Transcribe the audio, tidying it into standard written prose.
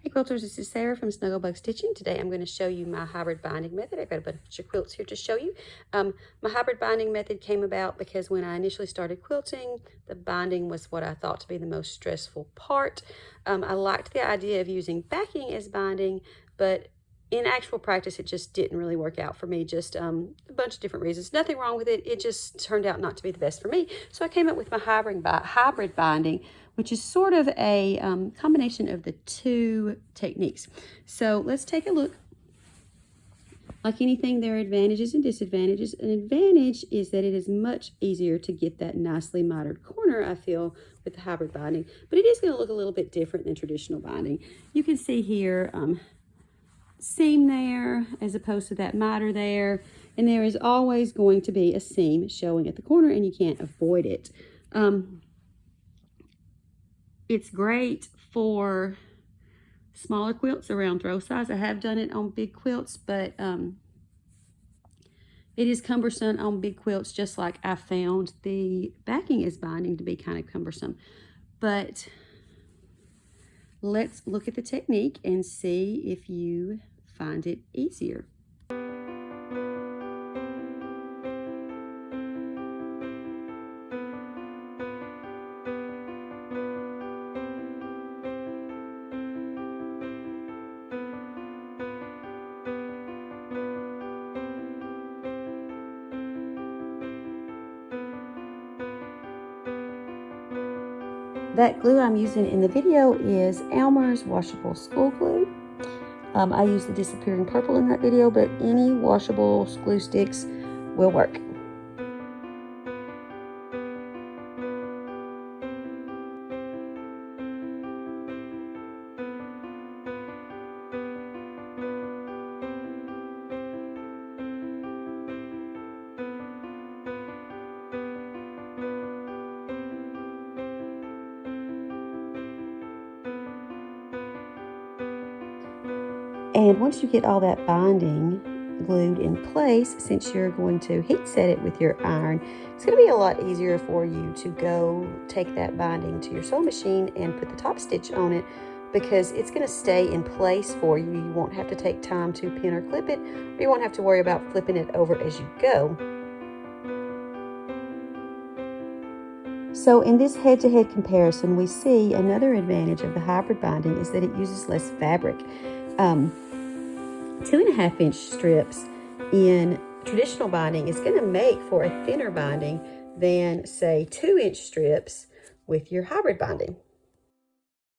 Hey quilters, this is Sarah from Snugglebug Stitching. Today I'm going to show you my hybrid binding method. I've got a bunch of quilts here to show you. My hybrid binding method came about because when I initially started quilting, the binding was what I thought to be the most stressful part. I liked the idea of using backing as binding, but in actual practice, it just didn't really work out for me. Just a bunch of different reasons. Nothing wrong with it. It just turned out not to be the best for me. So I came up with my hybrid binding, which is sort of a combination of the two techniques. So let's take a look. Like anything, there are advantages and disadvantages. An advantage is that it is much easier to get that nicely mitered corner, I feel, with the hybrid binding. But it is going to look a little bit different than traditional binding. You can see here, seam there as opposed to that miter there, and there is always going to be a seam showing at the corner and you can't avoid it. It's great for smaller quilts around throw size. I have done it on big quilts, but it is cumbersome on big quilts, just like I found the backing is binding to be kind of cumbersome. But let's look at the technique and see if you find it easier. That glue I'm using in the video is Elmer's washable school glue. I use the disappearing purple in that video, but any washable glue sticks will work. And once you get all that binding glued in place, since you're going to heat set it with your iron, it's going to be a lot easier for you to go take that binding to your sewing machine and put the top stitch on it, because it's going to stay in place for you. You won't have to take time to pin or clip it, or you won't have to worry about flipping it over as you go. So in this head-to-head comparison, we see another advantage of the hybrid binding is that it uses less fabric. 2.5 inch strips in traditional binding is going to make for a thinner binding than, say, 2 inch strips with your hybrid binding.